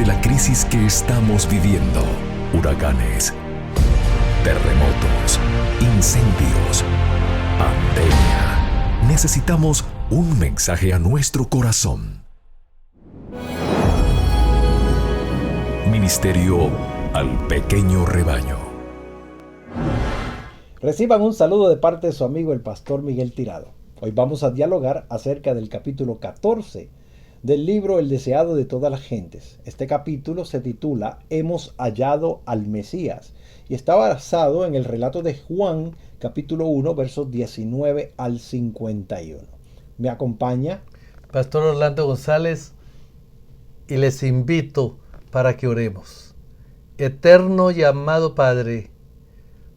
de la crisis que estamos viviendo: huracanes, terremotos, incendios, pandemia. Necesitamos un mensaje a nuestro corazón. Ministerio al pequeño rebaño. Reciban un saludo de parte de su amigo el pastor Miguel Tirado. Hoy vamos a dialogar acerca del capítulo 14 del libro El deseado de todas las gentes. Este capítulo se titula Hemos hallado al Mesías y está basado en el relato de Juan, capítulo 1, versos 19 al 51. Me acompaña Pastor Orlando González y les invito para que oremos. Eterno y amado Padre,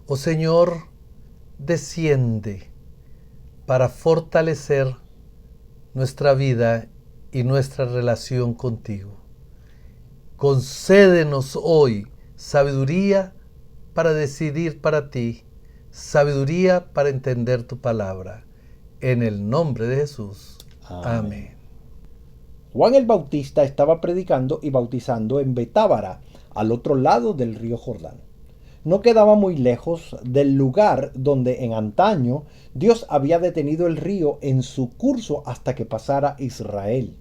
oh Señor, desciende para fortalecer nuestra vida y nuestra relación contigo. Concédenos hoy sabiduría para decidir para ti, sabiduría para entender tu palabra. En el nombre de Jesús. Amén. Juan el Bautista estaba predicando y bautizando en Betábara, al otro lado del río Jordán. No quedaba muy lejos del lugar donde en antaño Dios había detenido el río en su curso hasta que pasara Israel.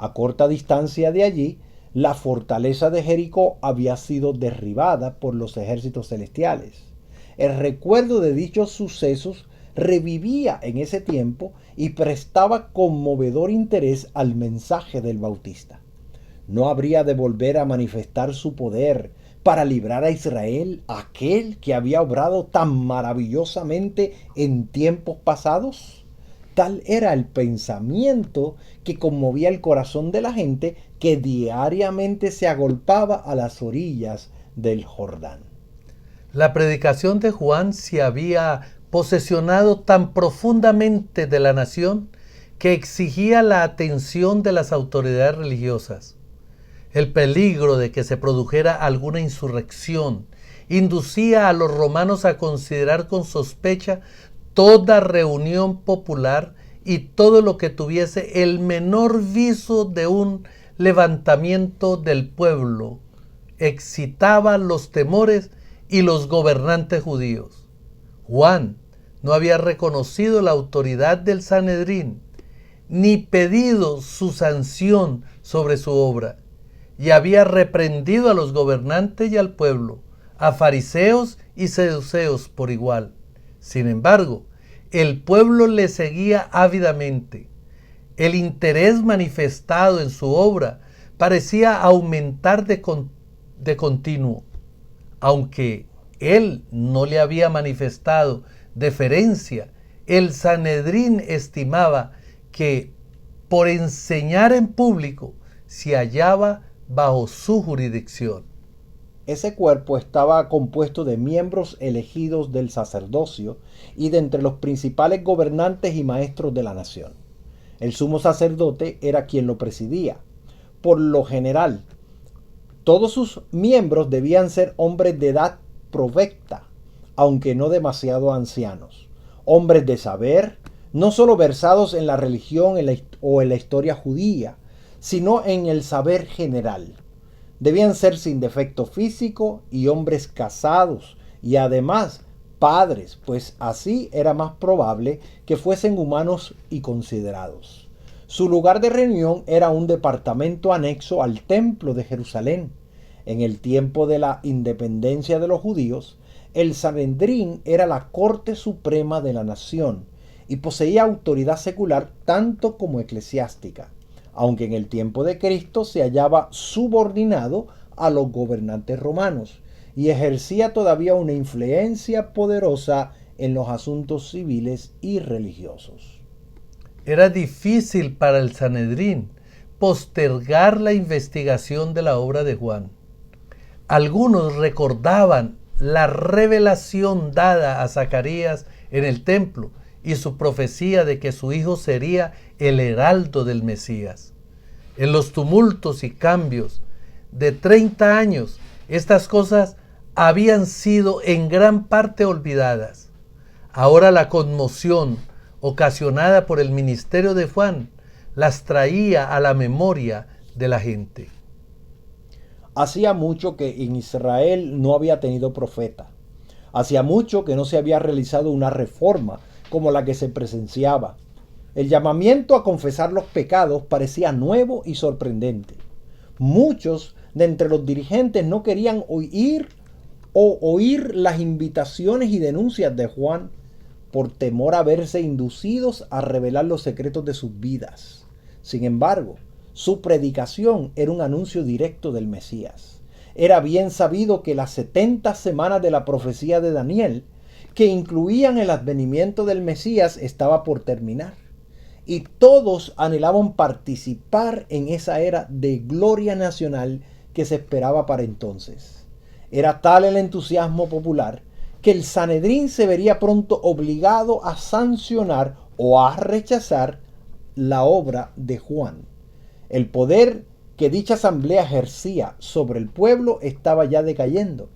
A corta distancia de allí, la fortaleza de Jericó había sido derribada por los ejércitos celestiales. El recuerdo de dichos sucesos revivía en ese tiempo y prestaba conmovedor interés al mensaje del Bautista. ¿No habría de volver a manifestar su poder para librar a Israel, aquel que había obrado tan maravillosamente en tiempos pasados? Tal era el pensamiento que conmovía el corazón de la gente que diariamente se agolpaba a las orillas del Jordán. La predicación de Juan se había posesionado tan profundamente de la nación que exigía la atención de las autoridades religiosas. El peligro de que se produjera alguna insurrección inducía a los romanos a considerar con sospecha toda reunión popular y todo lo que tuviese el menor viso de un levantamiento del pueblo. Excitaba los temores y los gobernantes judíos. Juan no había reconocido la autoridad del Sanedrín, ni pedido su sanción sobre su obra, y había reprendido a los gobernantes y al pueblo, a fariseos y saduceos por igual. Sin embargo, el pueblo le seguía ávidamente. El interés manifestado en su obra parecía aumentar de continuo, aunque él no le había manifestado deferencia. El Sanedrín estimaba que por enseñar en público se hallaba bajo su jurisdicción. Ese cuerpo estaba compuesto de miembros elegidos del sacerdocio y de entre los principales gobernantes y maestros de la nación. El sumo sacerdote era quien lo presidía. Por lo general, todos sus miembros debían ser hombres de edad provecta, aunque no demasiado ancianos. Hombres de saber, no solo versados en la religión o en la historia judía, sino en el saber general. Debían ser sin defecto físico y hombres casados y además padres, pues así era más probable que fuesen humanos y considerados. Su lugar de reunión era un departamento anexo al templo de Jerusalén. En el tiempo de la independencia de los judíos, el Sanedrín era la corte suprema de la nación y poseía autoridad secular tanto como eclesiástica, aunque en el tiempo de Cristo se hallaba subordinado a los gobernantes romanos y ejercía todavía una influencia poderosa en los asuntos civiles y religiosos. Era difícil para el Sanedrín postergar la investigación de la obra de Juan. Algunos recordaban la revelación dada a Zacarías en el templo y su profecía de que su hijo sería el heraldo del Mesías. En los tumultos y cambios de 30 años, estas cosas habían sido en gran parte olvidadas. Ahora la conmoción ocasionada por el ministerio de Juan las traía a la memoria de la gente. Hacía mucho que en Israel no había tenido profeta. Hacía mucho que no se había realizado una reforma como la que se presenciaba. El llamamiento a confesar los pecados parecía nuevo y sorprendente. Muchos de entre los dirigentes no querían oír las invitaciones y denuncias de Juan por temor a verse inducidos a revelar los secretos de sus vidas. Sin embargo, su predicación era un anuncio directo del Mesías. Era bien sabido que las 70 semanas de la profecía de Daniel, que incluían el advenimiento del Mesías, estaba por terminar. Y todos anhelaban participar en esa era de gloria nacional que se esperaba para entonces. Era tal el entusiasmo popular que el Sanedrín se vería pronto obligado a sancionar o a rechazar la obra de Juan. El poder que dicha asamblea ejercía sobre el pueblo estaba ya decayendo.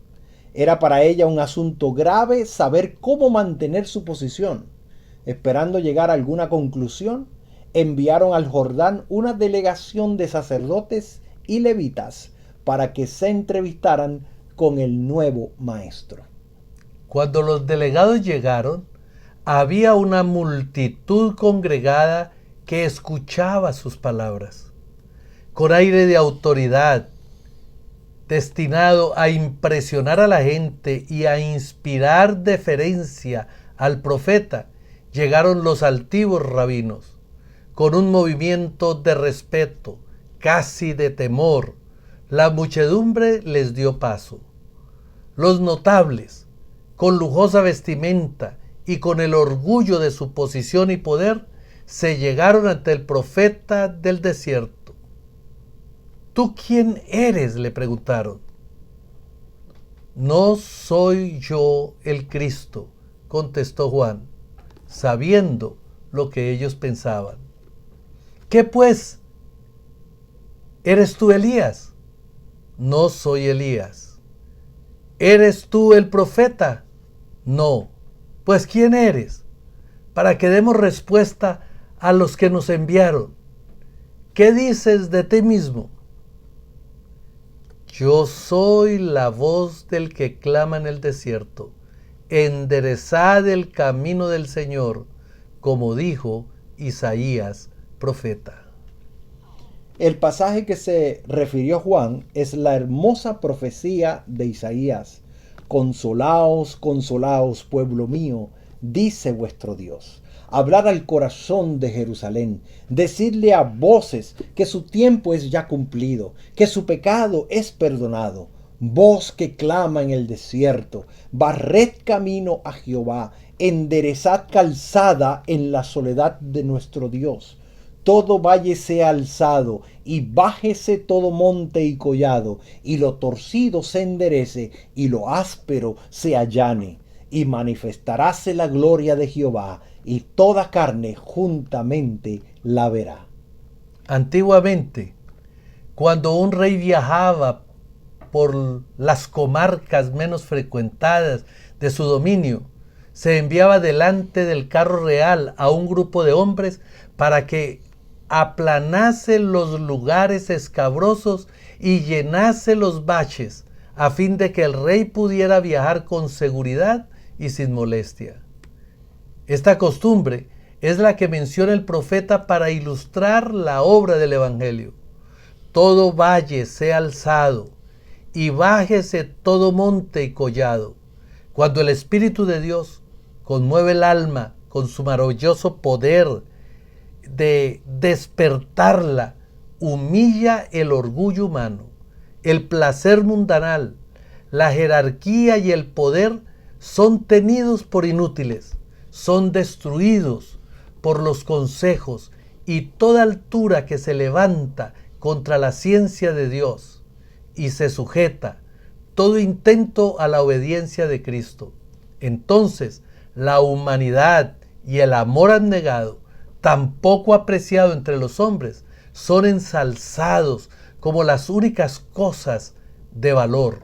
Era para ella un asunto grave saber cómo mantener su posición. Esperando llegar a alguna conclusión, enviaron al Jordán una delegación de sacerdotes y levitas para que se entrevistaran con el nuevo maestro. Cuando los delegados llegaron, había una multitud congregada que escuchaba sus palabras. Con aire de autoridad, destinado a impresionar a la gente y a inspirar deferencia al profeta, llegaron los altivos rabinos. Con un movimiento de respeto, casi de temor, la muchedumbre les dio paso. Los notables, con lujosa vestimenta y con el orgullo de su posición y poder, se llegaron ante el profeta del desierto. ¿Tú quién eres?, le preguntaron. No soy yo el Cristo, contestó Juan, sabiendo lo que ellos pensaban. ¿Qué pues? ¿Eres tú Elías? No soy Elías. ¿Eres tú el profeta? No. Pues ¿quién eres? Para que demos respuesta a los que nos enviaron. ¿Qué dices de ti mismo? Yo soy la voz del que clama en el desierto. Enderezad el camino del Señor, como dijo Isaías, profeta. El pasaje que se refirió Juan es la hermosa profecía de Isaías. Consolaos, consolaos, pueblo mío, dice vuestro Dios. Hablad al corazón de Jerusalén, decidle a voces que su tiempo es ya cumplido, que su pecado es perdonado. Voz que clama en el desierto, barred camino a Jehová, enderezad calzada en la soledad de nuestro Dios. Todo valle sea alzado, y bájese todo monte y collado, y lo torcido se enderece, y lo áspero se allane. Y manifestaráse la gloria de Jehová, y toda carne juntamente la verá. Antiguamente, cuando un rey viajaba por las comarcas menos frecuentadas de su dominio, se enviaba delante del carro real a un grupo de hombres para que aplanase los lugares escabrosos y llenase los baches, a fin de que el rey pudiera viajar con seguridad y sin molestia. Esta costumbre es la que menciona el profeta para ilustrar la obra del Evangelio. Todo valle sea alzado y bájese todo monte y collado. Cuando el Espíritu de Dios conmueve el alma con su maravilloso poder de despertarla, humilla el orgullo humano, el placer mundanal, la jerarquía y el poder son tenidos por inútiles, son destruidos por los consejos y toda altura que se levanta contra la ciencia de Dios, y se sujeta todo intento a la obediencia de Cristo. Entonces la humanidad y el amor abnegado, tan poco apreciado entre los hombres, son ensalzados como las únicas cosas de valor.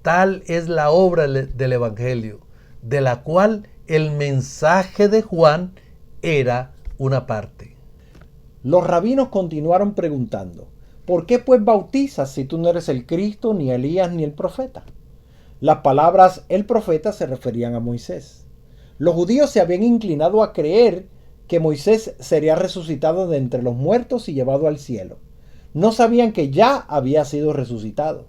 Tal es la obra del Evangelio, de la cual el mensaje de Juan era una parte. Los rabinos continuaron preguntando: ¿Por qué pues bautizas si tú no eres el Cristo, ni Elías, ni el profeta? Las palabras el profeta se referían a Moisés. Los judíos se habían inclinado a creer que Moisés sería resucitado de entre los muertos y llevado al cielo. No sabían que ya había sido resucitado.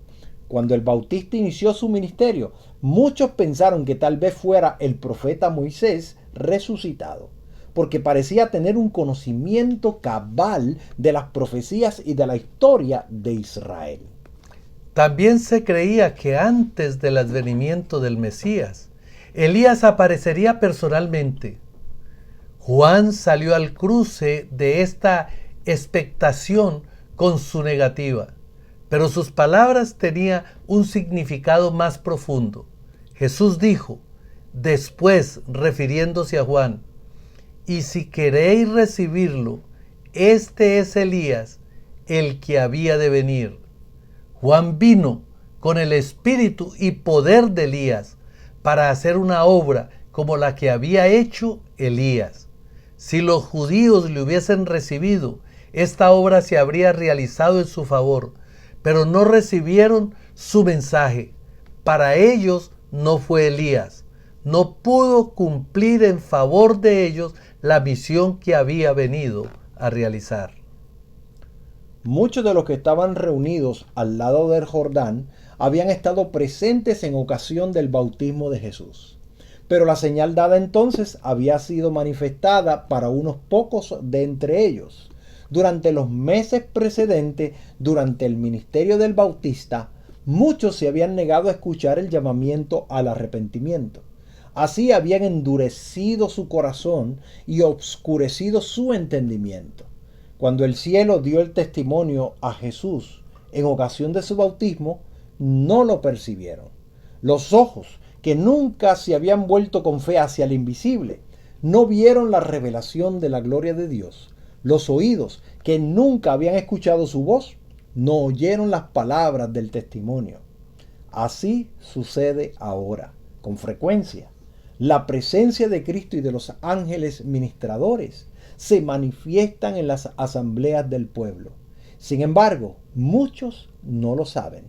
Cuando el Bautista inició su ministerio, muchos pensaron que tal vez fuera el profeta Moisés resucitado, porque parecía tener un conocimiento cabal de las profecías y de la historia de Israel. También se creía que antes del advenimiento del Mesías, Elías aparecería personalmente. Juan salió al cruce de esta expectación con su negativa, pero sus palabras tenían un significado más profundo. Jesús dijo, después refiriéndose a Juan, y si queréis recibirlo, este es Elías, el que había de venir. Juan vino con el espíritu y poder de Elías para hacer una obra como la que había hecho Elías. Si los judíos le hubiesen recibido, esta obra se habría realizado en su favor, pero no recibieron su mensaje. Para ellos no fue Elías. No pudo cumplir en favor de ellos la misión que había venido a realizar. Muchos de los que estaban reunidos al lado del Jordán habían estado presentes en ocasión del bautismo de Jesús. Pero la señal dada entonces había sido manifestada para unos pocos de entre ellos. Durante los meses precedentes, durante el ministerio del Bautista, muchos se habían negado a escuchar el llamamiento al arrepentimiento. Así habían endurecido su corazón y obscurecido su entendimiento. Cuando el cielo dio el testimonio a Jesús en ocasión de su bautismo, no lo percibieron. Los ojos, que nunca se habían vuelto con fe hacia el invisible, no vieron la revelación de la gloria de Dios. Los oídos, que nunca habían escuchado su voz, no oyeron las palabras del testimonio. Así sucede ahora, con frecuencia. La presencia de Cristo y de los ángeles ministradores se manifiestan en las asambleas del pueblo. Sin embargo, muchos no lo saben.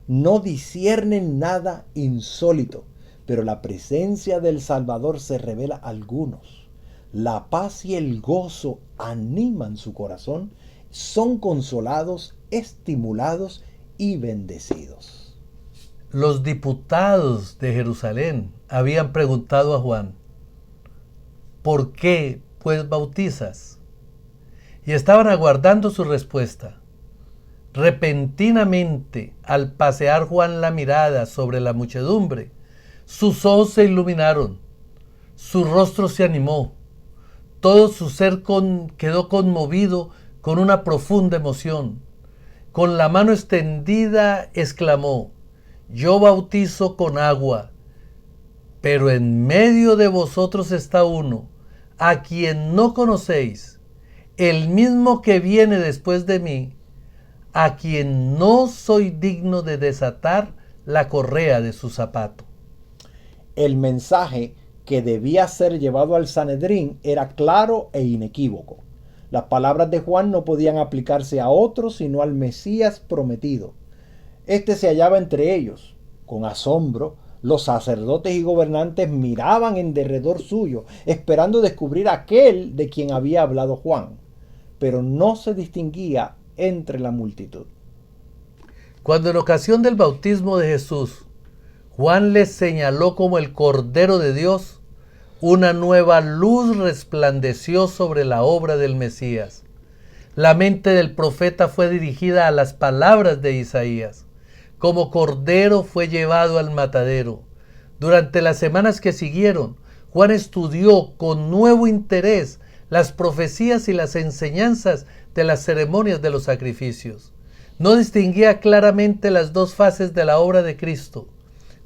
No disciernen nada insólito, pero la presencia del Salvador se revela a algunos. La paz y el gozo animan su corazón, son consolados, estimulados y bendecidos. Los diputados de Jerusalén habían preguntado a Juan, ¿por qué pues bautizas? Y estaban aguardando su respuesta. Repentinamente, al pasear Juan la mirada sobre la muchedumbre, sus ojos se iluminaron, su rostro se animó, todo su ser quedó conmovido con una profunda emoción. Con la mano extendida exclamó, yo bautizo con agua, pero en medio de vosotros está uno, a quien no conocéis, el mismo que viene después de mí, a quien no soy digno de desatar la correa de su zapato. El mensaje que debía ser llevado al Sanedrín era claro e inequívoco. Las palabras de Juan no podían aplicarse a otro sino al Mesías prometido. Este se hallaba entre ellos. Con asombro, los sacerdotes y gobernantes miraban en derredor suyo, esperando descubrir aquel de quien había hablado Juan, pero no se distinguía entre la multitud. Cuando en ocasión del bautismo de Jesús, Juan les señaló como el Cordero de Dios, una nueva luz resplandeció sobre la obra del Mesías. La mente del profeta fue dirigida a las palabras de Isaías. Como cordero fue llevado al matadero. Durante las semanas que siguieron, Juan estudió con nuevo interés las profecías y las enseñanzas de las ceremonias de los sacrificios. No distinguía claramente las dos fases de la obra de Cristo,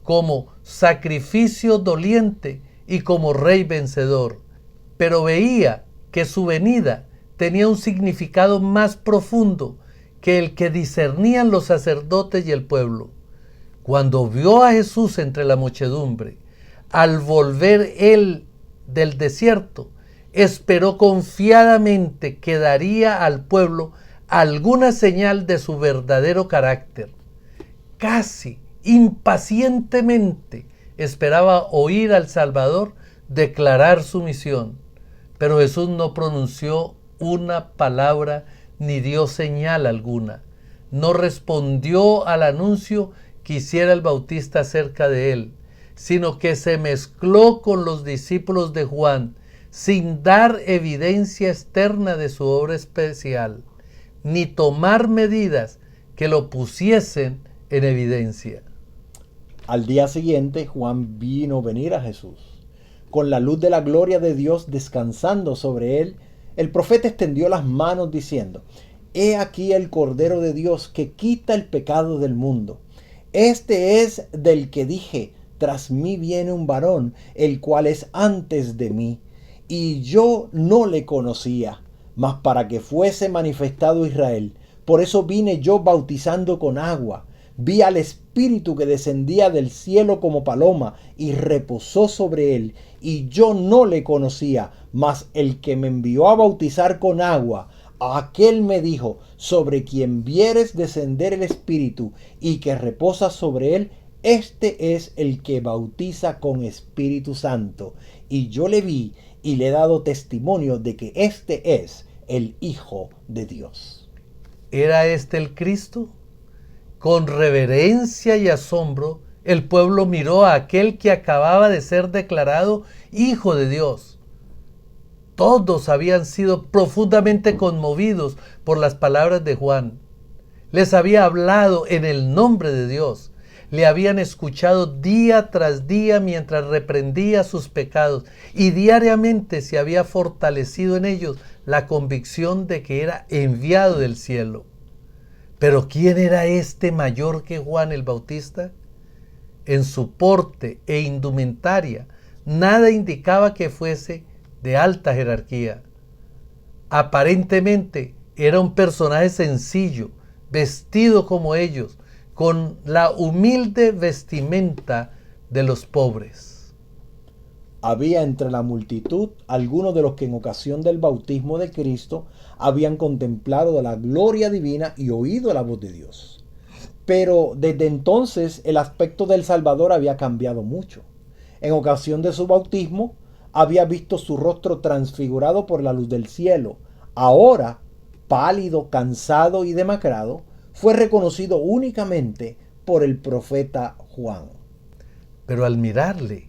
como sacrificio doliente y como rey vencedor, pero veía que su venida tenía un significado más profundo que el que discernían los sacerdotes y el pueblo. Cuando vio a Jesús entre la muchedumbre, al volver él del desierto, esperó confiadamente que daría al pueblo alguna señal de su verdadero carácter. Casi impacientemente esperaba oír al Salvador declarar su misión, pero Jesús no pronunció una palabra ni dio señal alguna. No respondió al anuncio que hiciera el Bautista acerca de él, sino que se mezcló con los discípulos de Juan, sin dar evidencia externa de su obra especial, ni tomar medidas que lo pusiesen en evidencia. Al día siguiente, Juan vino venir a Jesús. Con la luz de la gloria de Dios descansando sobre él, el profeta extendió las manos diciendo: He aquí el Cordero de Dios que quita el pecado del mundo. Este es del que dije: tras mí viene un varón, el cual es antes de mí, y yo no le conocía, mas para que fuese manifestado Israel. Por eso vine yo bautizando con agua. Vi al Espíritu que descendía del cielo como paloma y reposó sobre él, y yo no le conocía, mas el que me envió a bautizar con agua, aquel me dijo: sobre quien vieres descender el Espíritu y que reposa sobre él, este es el que bautiza con Espíritu Santo. Y yo le vi y le he dado testimonio de que este es el Hijo de Dios. ¿Era este el Cristo? Con reverencia y asombro, el pueblo miró a aquel que acababa de ser declarado Hijo de Dios. Todos habían sido profundamente conmovidos por las palabras de Juan. Les había hablado en el nombre de Dios. Le habían escuchado día tras día mientras reprendía sus pecados, y diariamente se había fortalecido en ellos la convicción de que era enviado del cielo. Pero ¿quién era este mayor que Juan el Bautista? En su porte e indumentaria, nada indicaba que fuese de alta jerarquía. Aparentemente era un personaje sencillo, vestido como ellos, con la humilde vestimenta de los pobres. Había entre la multitud algunos de los que en ocasión del bautismo de Cristo habían contemplado la gloria divina y oído la voz de Dios. Pero desde entonces el aspecto del Salvador había cambiado mucho. En ocasión de su bautismo había visto su rostro transfigurado por la luz del cielo. Ahora, pálido, cansado y demacrado, fue reconocido únicamente por el profeta Juan. Pero al mirarle,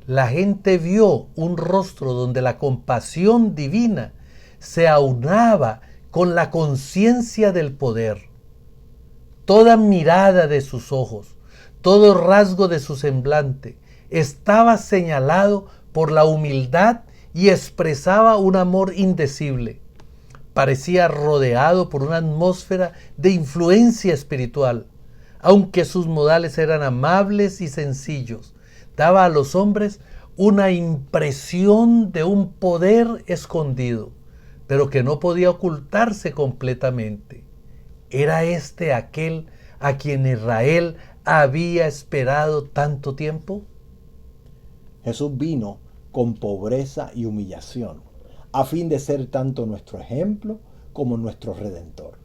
la gente vio un rostro donde la compasión divina se aunaba con la conciencia del poder. Toda mirada de sus ojos, todo rasgo de su semblante estaba señalado por la humildad y expresaba un amor indecible. Parecía rodeado por una atmósfera de influencia espiritual. Aunque sus modales eran amables y sencillos, daba a los hombres una impresión de un poder escondido, pero que no podía ocultarse completamente. ¿Era este aquel a quien Israel había esperado tanto tiempo? Jesús vino con pobreza y humillación, a fin de ser tanto nuestro ejemplo como nuestro Redentor.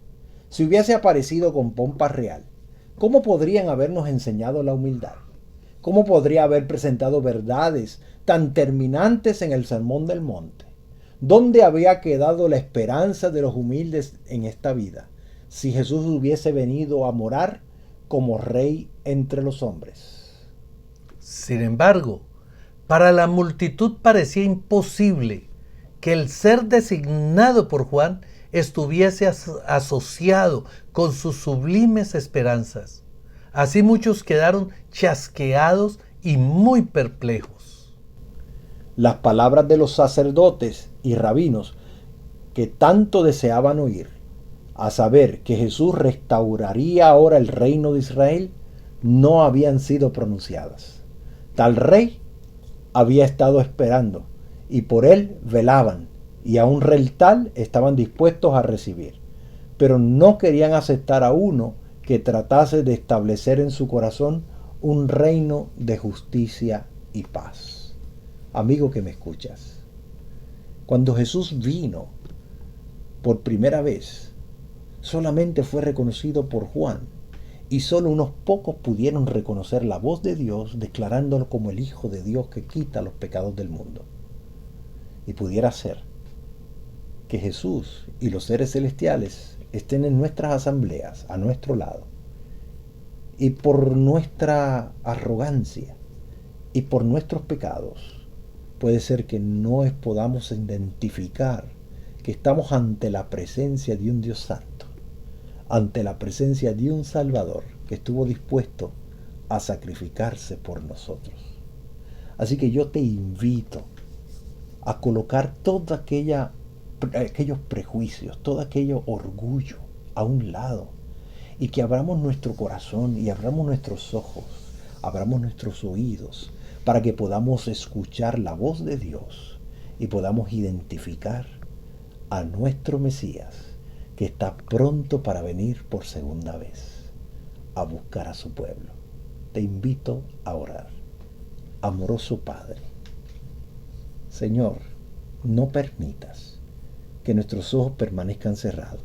Si hubiese aparecido con pompa real, ¿cómo podrían habernos enseñado la humildad? ¿Cómo podría haber presentado verdades tan terminantes en el Sermón del Monte? ¿Dónde había quedado la esperanza de los humildes en esta vida, si Jesús hubiese venido a morar como Rey entre los hombres? Sin embargo, para la multitud parecía imposible que el ser designado por Juan estuviese asociado con sus sublimes esperanzas. Así muchos quedaron chasqueados y muy perplejos. Las palabras de los sacerdotes y rabinos que tanto deseaban oír, a saber que Jesús restauraría ahora el reino de Israel, no habían sido pronunciadas. Tal rey había estado esperando, y por él velaban, y a un rey tal estaban dispuestos a recibir, pero no querían aceptar a uno que tratase de establecer en su corazón un reino de justicia y paz. Amigo que me escuchas, cuando Jesús vino por primera vez, solamente fue reconocido por Juan, y solo unos pocos pudieron reconocer la voz de Dios declarándolo como el Hijo de Dios que quita los pecados del mundo. Y pudiera ser que Jesús y los seres celestiales estén en nuestras asambleas, a nuestro lado, y por nuestra arrogancia y por nuestros pecados, puede ser que no podamos identificar que estamos ante la presencia de un Dios santo, ante la presencia de un Salvador que estuvo dispuesto a sacrificarse por nosotros. Así que yo te invito a colocar todos aquellos prejuicios, todo aquello orgullo a un lado, y que abramos nuestro corazón y abramos nuestros ojos, abramos nuestros oídos, para que podamos escuchar la voz de Dios y podamos identificar a nuestro Mesías, que está pronto para venir por segunda vez a buscar a su pueblo. Te invito a orar. Amoroso Padre, Señor, no permitas que nuestros ojos permanezcan cerrados,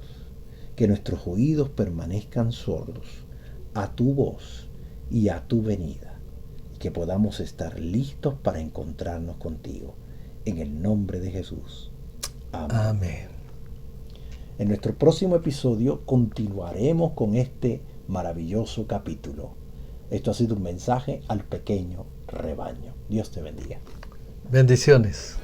que nuestros oídos permanezcan sordos a tu voz y a tu venida, y que podamos estar listos para encontrarnos contigo. En el nombre de Jesús. Amén. Amén. En nuestro próximo episodio continuaremos con este maravilloso capítulo. Esto ha sido un mensaje al pequeño rebaño. Dios te bendiga. Bendiciones.